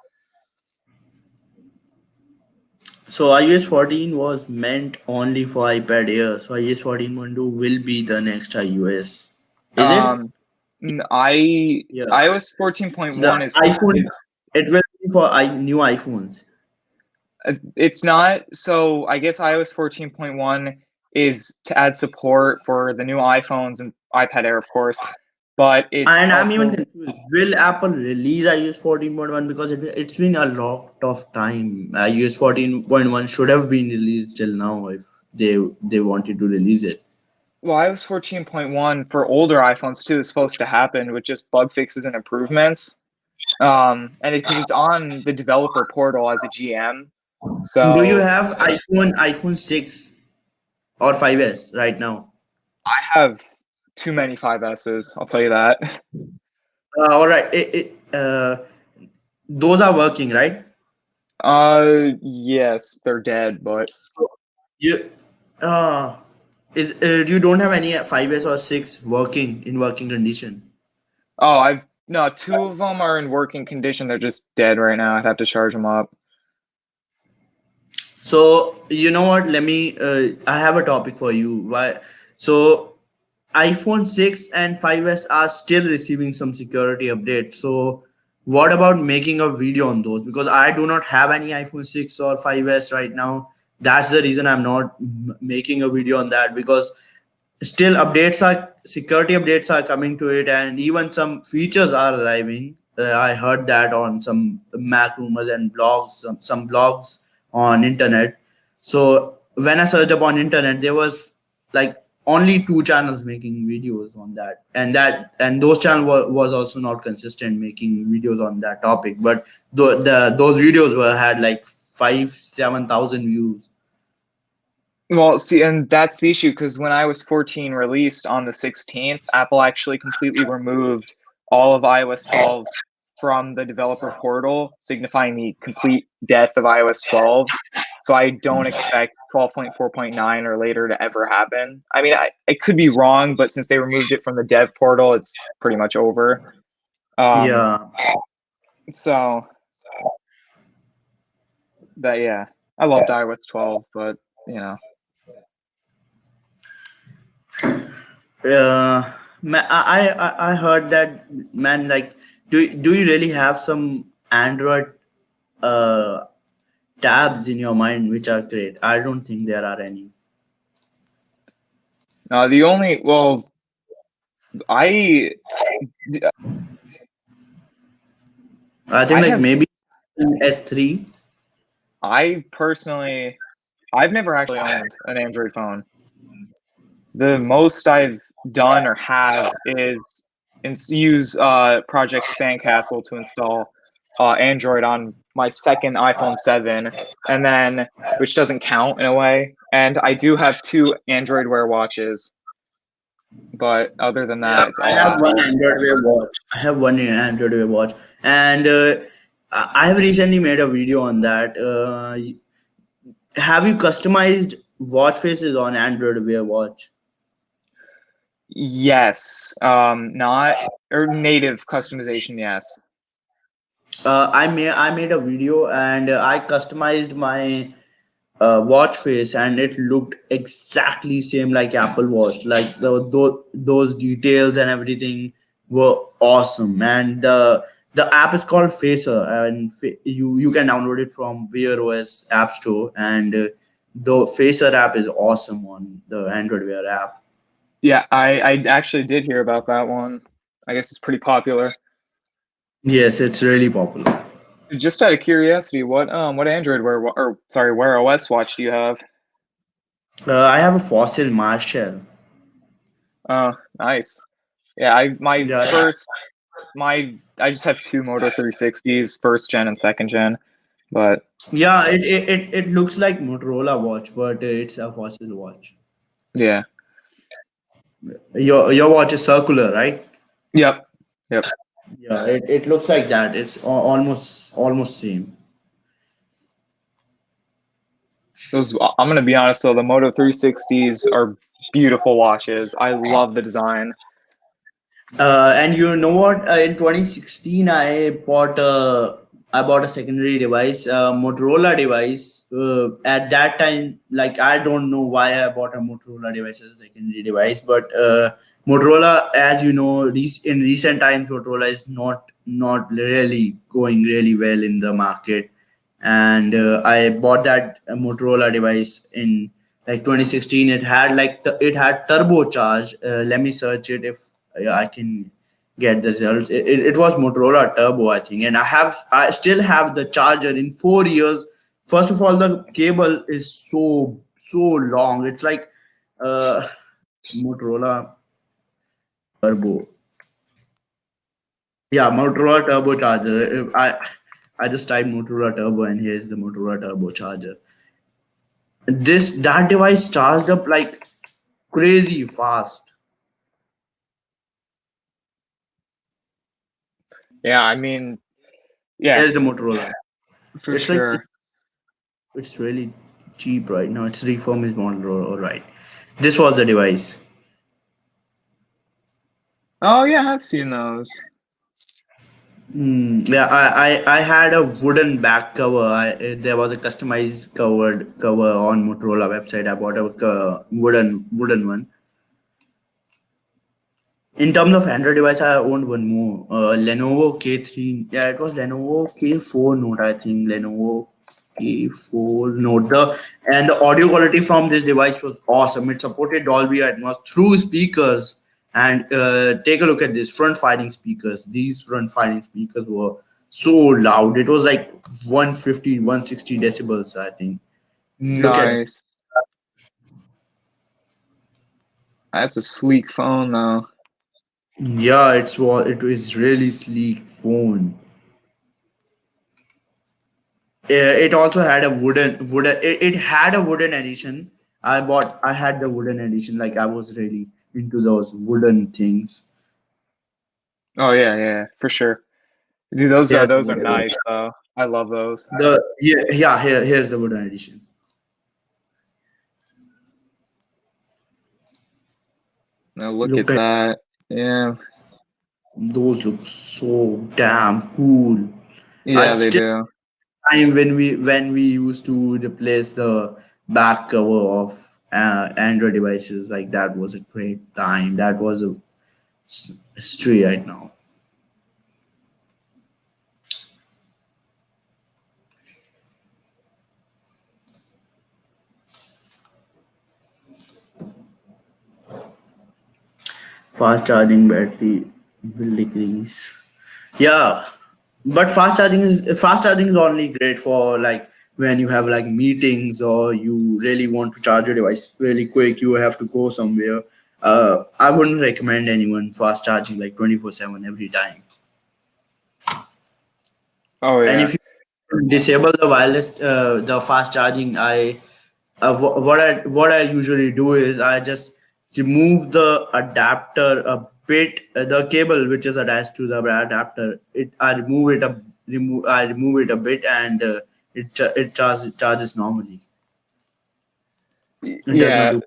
So iOS 14 was meant only for iPad Air. So iOS 14.2 will be the next iOS. Is it? Um, I Yeah. iOS 14.1 The iPhone, it will be for new iPhones. it's not. So I guess iOS 14.1 is to add support for the new iPhones and iPad Air, of course, but it's And I'm even also. confused. Will Apple release iOS 14.1? Because it's been a lot of time. iOS 14.1 should have been released till now if they wanted to release it. Well, iOS 14.1 for older iPhones too is supposed to happen with just bug fixes and improvements. And because it's on the developer portal as a GM, Do you so have iPhone 6 or 5S right now? I have too many 5Ss. I'll tell you that. All right. Those are working, right? Yes, they're dead, but So you uh is you don't have any 5S or 6 working in working condition. oh, I've no, two of them are in working condition. They're just dead right now. I'd have to charge them up. So you know what? Let me. I have a topic for you. Why? So iPhone 6 and 5S are still receiving some security updates. So What about making a video on those? Because I do not have any iPhone 6 or 5s right now. That's the reason I'm not making a video on that, because still security updates are coming to it, and even some features are arriving. I heard that on some Mac rumors and blogs, some blogs on internet. So when I searched up on internet, there was like only two channels making videos on that, and those channel was also not consistent making videos on that topic. But those videos were had like 5-7 thousand views. Well, see, and that's the issue because when iOS 14 released on the 16th, Apple actually completely removed all of iOS 12 from the developer portal, signifying the complete death of iOS 12. So I don't expect 12.4.9 or later to ever happen. I mean, I could be wrong, but since they removed it from the dev portal, it's pretty much over. Um, Yeah. so that, yeah, I loved iOS 12, but you know. I heard that, man. Like, do you really have some Android uh tabs in your mind which are great? I don't think there are any. The only, well, I I think I like have maybe S3. I personally I've never actually owned an Android phone. The most I've done or have is use Project Sandcastle to install Android on my second iPhone 7, and then which doesn't count in a way. And I do have two Android Wear watches, but other than Yeah, that, it's I all have one Apple. Android Wear watch. I have one Android Wear watch, and I have recently made a video on that. Have you customized watch faces on Android Wear watch? Yes, not or native customization. Yes. I made a video, and I customized my watch face, and it looked exactly same like Apple Watch. Like those details and everything were awesome. And the app is called Facer, and you can download it from Wear OS App Store. And the Facer app is awesome on the Android Wear app. Yeah, I actually did hear about that one. I guess it's pretty popular. Yes, it's really popular. Just out of curiosity, what Android or sorry, Wear OS watch do you have? I have a Fossil Marshall. Oh, nice. Yeah, Yeah, I just have two Moto 360s, first gen and second gen, but yeah. It looks like Motorola watch, but it's a Fossil watch. yeah. Your watch is circular, right? Yep. Yep. Yeah, it looks like that. It's almost same. Those I'm gonna be honest though, the Moto 360s are beautiful watches. I love the design. And you know what? In 2016, I bought a secondary device, a Motorola device. At that time, like I don't know why I bought a Motorola device as a secondary device, but Motorola, as you know, in recent times, Motorola is not really going really well in the market. And I bought that Motorola device in like 2016. It had turbocharged. Let me search it if I can get the results. It was Motorola Turbo, I think, and I still have the charger in 4 years. First of all, the cable is so long. It's like uh, Motorola Turbo. Yeah, Motorola Turbo charger. I just typed Motorola Turbo, and here's the Motorola Turbo charger. That device charged up like crazy fast. Yeah, I mean, yeah, Here's the Motorola. for It's like sure. it's really cheap right now. It's refurbished model, all right. This was the device. Oh yeah, I've seen those. Yeah, I had a wooden back cover. There was a customized covered cover on Motorola website. I bought a wooden one. In terms of Android device, I owned one more. Lenovo K3. Yeah, it was Lenovo K4 Note, I think. Lenovo K4 Note. The audio quality from this device was awesome. It supported Dolby Atmos through speakers. And take a look at this front-firing speakers. These front-firing speakers were so loud. It was like 150, 160 decibels, I think. Look at, Nice. That's a sleek phone though. yeah, it is really sleek phone. It also had a wooden it had a wooden edition. I had the wooden edition, like I was really into those wooden things. Oh yeah, yeah, for sure. Dude, Here's those are what it was. nice though. I love those. Here's the wooden edition. Now look Look at at that. Yeah. those, look so damn cool. I Yeah, they still do. time when we used to replace the back cover of Android devices, like that was a great time. That was a history right now. Fast charging battery will decrease. Yeah, but fast charging is only great for like when you have like meetings or you really want to charge your device really quick. You have to go somewhere. I wouldn't recommend anyone fast charging like 24/7 every time. Oh And yeah. if you disable the wireless, the fast charging, what I usually do is I just remove the adapter a bit, the cable which is attached to the adapter. I remove it a bit, and it charges normally. It does not Yeah. do.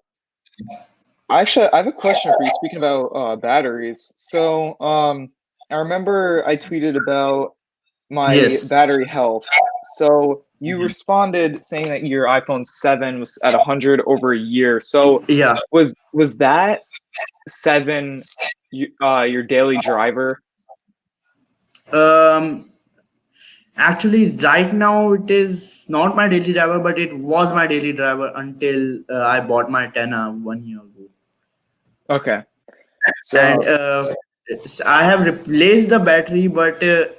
Actually, I have a question for you. Speaking about batteries, so I remember I tweeted about my Yes. battery health. So you responded saying that your iPhone 7 was at 100 over a year. So Yeah. was that 7 your daily driver? Um. Actually, right now it is not my daily driver, but it was my daily driver until I bought my 10 1 year ago. Okay. And So I have replaced the battery, but the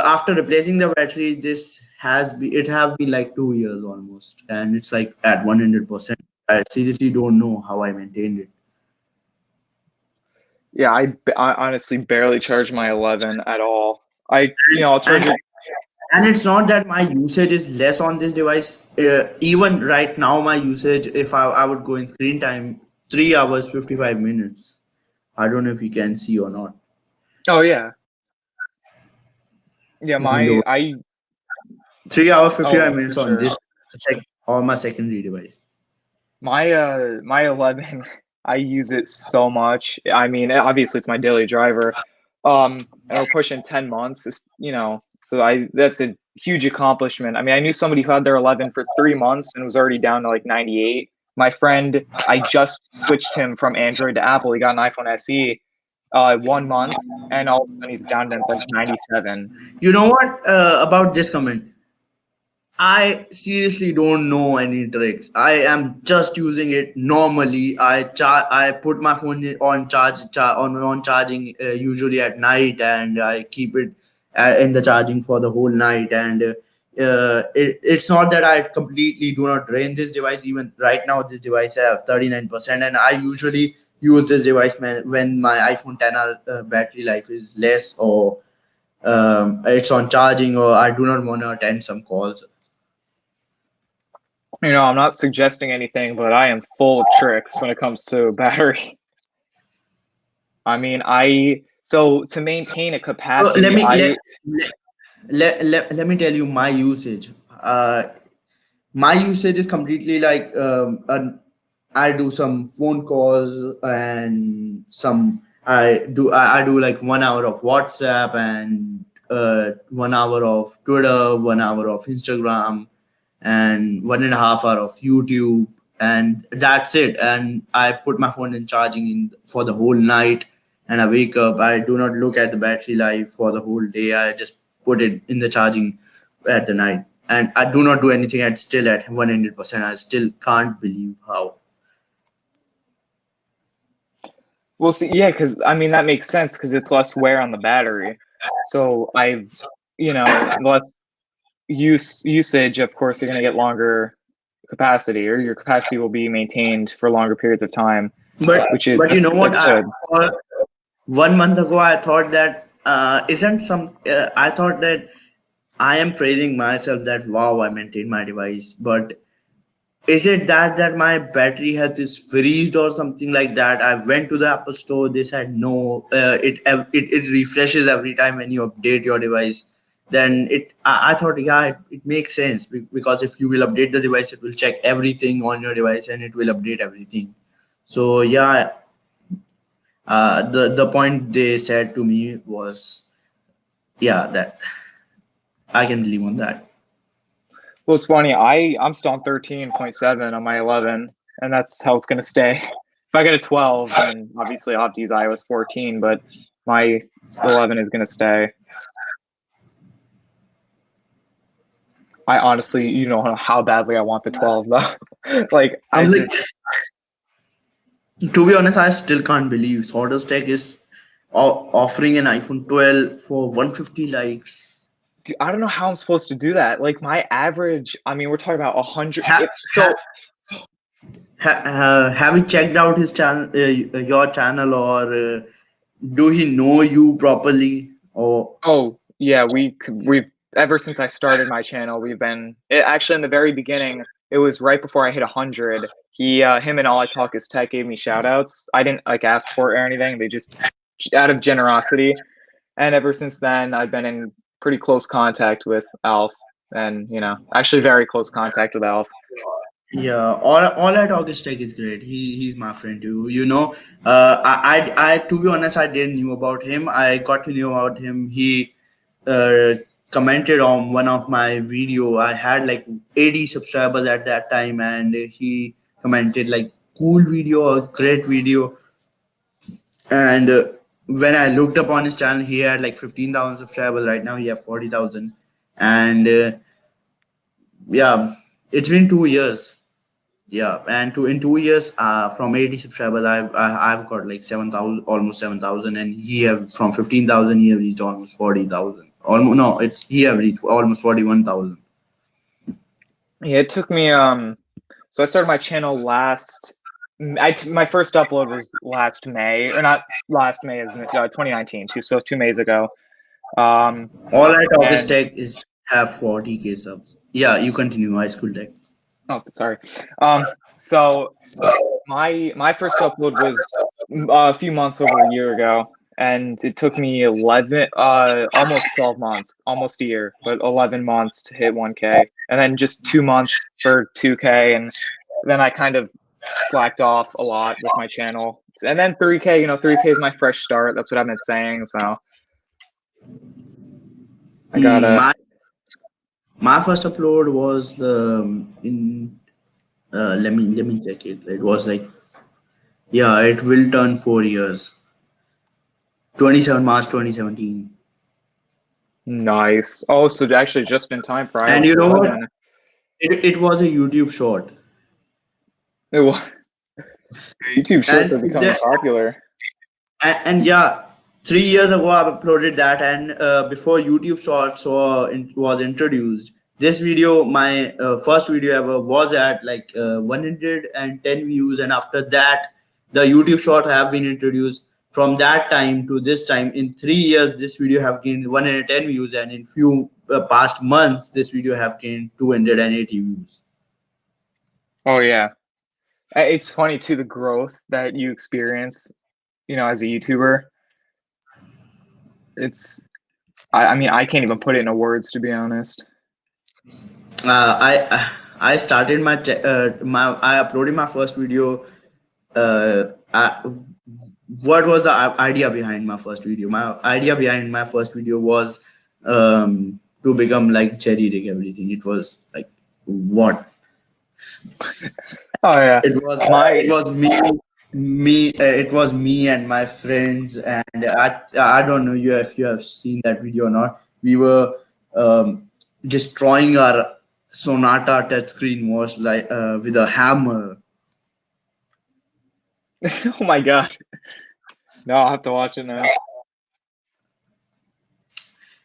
after replacing the battery, it have been like 2 years almost, and it's like at 100%. I seriously don't know how I maintained it. yeah, I honestly barely charge my 11 at all. I'll and charge it. and it's not that my usage is less on this device. Even right now, my usage, if I would go in screen time, 3 hours 55 minutes. I don't know if you can see or not. Oh yeah. Yeah, Window my I 3 hours 55 oh, for minutes on sure. this on my secondary device. My 11, I use it so much. I mean, obviously it's my daily driver. And we're pushing 10 months. So I that's a huge accomplishment. I mean, I knew somebody who had their 11 for 3 months and was already down to like 98. My friend, I just switched him from Android to Apple. He got an iPhone SE 1 month, and all of a sudden he's down to like 97. You know what about this comment? I seriously don't know any tricks. I am just using it normally. I put my phone on on charging usually at night, and I keep it in the charging for the whole night. And it's not that I completely do not drain this device. Even right now, this device have 39%, and I usually use this device when my iPhone 10 battery life is less, or it's on charging, or I do not want to attend some calls. I'm not suggesting anything, but I am full of tricks when it comes to battery. I mean, so to maintain a So let capacity, me let me tell you my usage. My usage is completely like I do some phone calls, and I do like 1 hour of WhatsApp, and 1 hour of Twitter, 1 hour of Instagram, and 1.5 hour of YouTube, and that's it. And I put my phone in charging in for the whole night. and I wake up, I do not look at the battery life for the whole day. I just put it in the charging at the night, and I do not do anything at still at 100%. I still can't believe how. Well, see, yeah, because I mean that makes sense because it's less wear on the battery. So I've, less usage. Of course, you're going to get longer capacity, or your capacity will be maintained for longer periods of time, But which is but you know what? that's good. Thought 1 month ago I thought that isn't some. I thought that I am praising myself that wow I maintain my device, but is it that my battery health is freezed or something like that? I went to the Apple store. They said no. It refreshes every time when you update your device. Then I thought yeah it makes sense because if you will update the device, it will check everything on your device and it will update everything. So yeah, the point they said to me was yeah that I can believe on that. Well, it's funny. I'm still on 13.7 on my 11, and that's how it's going to stay. If I get a 12, then obviously I'll have to use iOS 14, but my 11 is going to stay. I honestly, you know how badly I want the 12 though. Like I I'm like, just, to be honest, I still can't believe Sawdust Tech is offering an iPhone 12 for 150 likes. dude, I don't know how I'm supposed to do that. Like my average, I mean, we're talking about 100. Ha, ha, So, have you checked out his channel, your channel, or do he know you properly? Or oh yeah, we've ever since I started my channel, we've been actually in the very beginning. It was right before I hit 100. Him and All I Talk Is Tech gave me shout outs. I didn't like ask for it or anything. They just out of generosity. And ever since then, I've been in pretty close contact with Alf, and actually very close contact with Alf. yeah, all I talk is tech is great. He's my friend too. I to be honest, I didn't knew about him. I got to know about him. He uh, commented on one of my video. I had like 80 subscribers at that time, and he commented like cool video, a great video. And when I looked up on his channel, he had like 15,000 subscribers. Right now, he have 40,000, and yeah, it's been 2 years. Yeah, and in 2 years, from 80 subscribers, I've got like 7,000, almost 7,000, and he have from 15,000, he have reached almost 40,000. Almost no, it's he have reached almost 41,000. Yeah, it took me. So I started my channel my first upload was last May, or not last May, is 2019, so 2 Mays ago. All I talk is And tech is have 40K subs. Yeah, you continue high school tech. oh, sorry. So my first upload was a few months over a year ago, and it took me 11, almost 12 months, almost a year, but 11 months to hit 1K, and then just 2 months for 2K, and then I kind of slacked off a lot with my channel, and then 3K. 3K is my fresh start. That's what I've been saying. So I gotta. My first upload was the in let me check it. It was like yeah, it will turn 4 years. 27 March 2017. Nice. Oh, so actually just in time for And iOS you know what? 11. It was a YouTube short. It was, YouTube Shorts are And becoming popular. and yeah, 3 years ago I uploaded that, and before YouTube Shorts was introduced, this video, my first video ever, was at like 110 views, and after that, the YouTube Short have been introduced. From that time to this time, in 3 years, this video have gained 110 views, and in few past months, this video have gained 280 views. Oh yeah. It's funny too, the growth that you experience, as a YouTuber. It's, I mean, I can't even put it into words, to be honest. I started I uploaded my first video. What was the idea behind my first video? My idea behind my first video was to become like Cherry Rig everything. It was like what Oh yeah. it was. My It was me It was me and my friends, and I don't know you if you have seen that video or not. We were destroying our Sonata touchscreen was like with a hammer. Oh my god. No, I'll have to watch it now.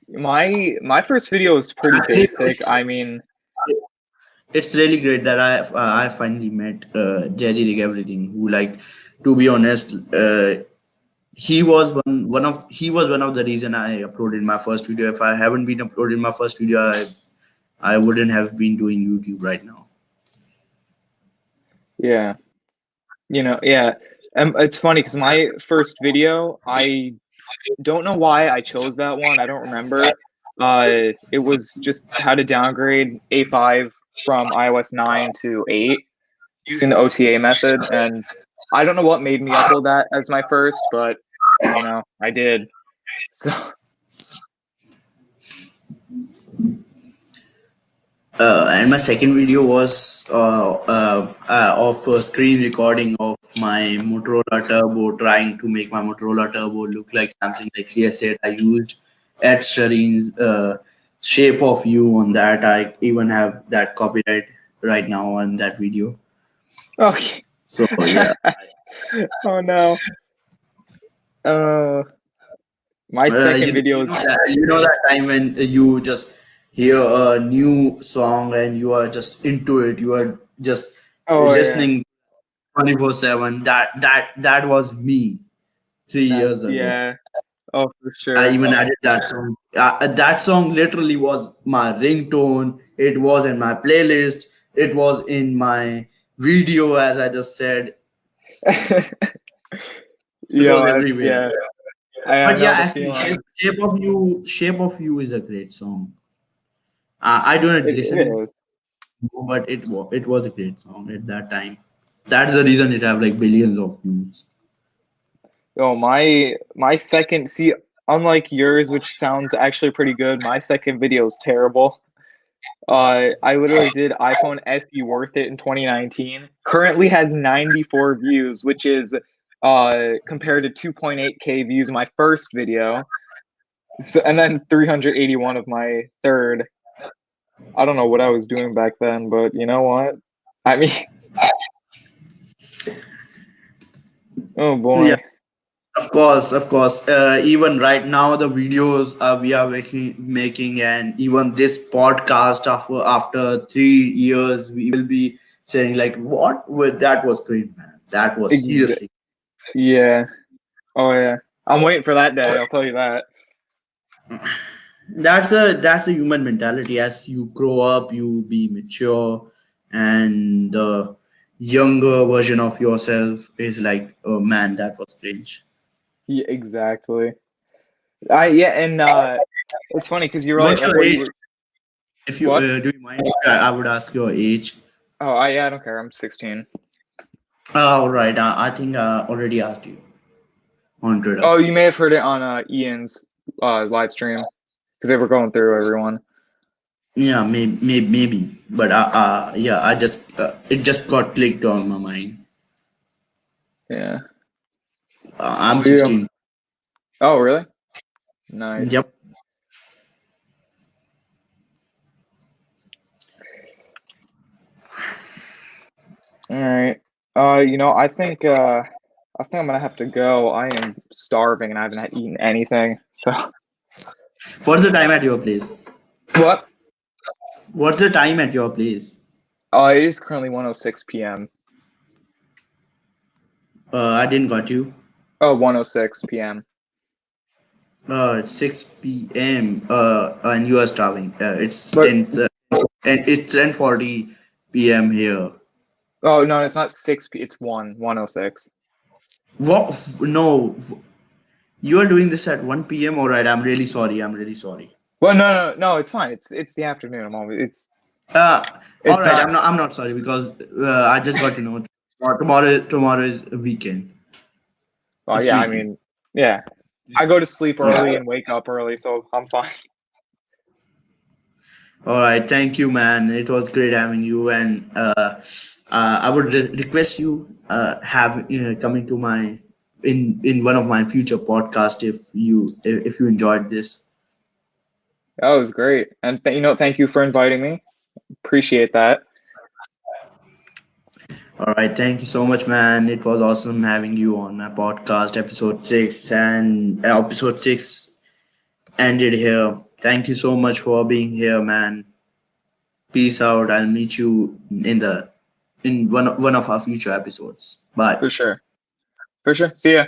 My first video was pretty I think basic. I mean, it's really great that I finally met Jerry Rig Everything, who, like, to be honest, he was one of the reason I uploaded my first video. If I haven't been uploading my first video, I wouldn't have been doing YouTube right now. yeah. Yeah. It's funny because my first video, I don't know why I chose that one. I don't remember. It was just how to downgrade A5 from iOS 9 to 8 using the OTA method, and I don't know what made me upload that as my first, but I did. So And my second video was of a screen recording of my Motorola Turbo, trying to make my Motorola Turbo look like something like CS8. I used Ed Sheeran's Shape of You on that. I even have that copyright right now on that video. okay. So yeah. Oh no. My second video. You know that time when you just hear a new song and you are just into it. You are just Oh yeah. listening 24/7. That was me 3 years ago. Yeah. Oh, for I sure. even added that song. That song literally was my ringtone. It was in my playlist. It was in my video, as I just said. It was everywhere. Yeah. I But yeah, know the actually, feeling. Shape of You is a great song. I don't It listen, is. but it was a great song at that time. That's the reason it have like billions of views. Oh, my second, see, unlike yours, which sounds actually pretty good, my second video is terrible. I literally did iPhone SE Worth It in 2019. Currently has 94 views, which is compared to 2.8K views of my first video. So, and then 381 of my third. I don't know what I was doing back then, but you know what? I mean, oh Yeah, boy. of course. Even right now, the videos we are making, and even this podcast after 3 years, we will be saying like, "What? Well, that was great, man. That was Ex seriously." yeah. Oh yeah. I'm waiting for that day, I'll tell you that. That's a human mentality. As you grow up, you be mature, and the younger version of yourself is like, "Oh man, that was cringe." Yeah, exactly. I yeah, and it's funny because you're right, What's like your what you age? were If you what? do you mind if I would ask your age? Oh, I don't care. I'm 16. All right, I think I already asked you on Twitter. Oh, you may have heard it on Ian's live stream because they were going through everyone. Yeah, maybe, but yeah, I just it just got clicked on my mind. Yeah. I'm Oh, you. 16. Oh, really? Nice. Yep. All right. I think I'm gonna have to go. I am starving and I haven't eaten anything. So What's the time at your place? what? What's the time at your place? It is currently 1:06 p.m. I didn't got you. Oh, 1:06 p.m. It's 6 p.m. And you are starving. But And it's 10:40 p.m. here. oh no, it's not 6 p. It's 1:06. What? No, you are doing this at 1 p.m. All right. I'm really sorry. I'm really sorry. Well, no, it's fine. It's the afternoon. I'm always Uh, all it's right. not. I'm not sorry because I just got to know tomorrow is a weekend. Well, It's yeah, I weekend. mean, yeah. I go to sleep Yeah. early and wake up early, so I'm fine. All right. Thank you, man. It was great having you. And I would request you have coming to my in one of my future podcast if you enjoyed this. That was great. And thank you for inviting me. Appreciate that. All right, thank you so much, man. It was awesome having you on my podcast, episode 6, and episode 6 ended here. Thank you so much for being here, man. Peace out. I'll meet you in one of our future episodes. Bye. For sure. For sure. See ya.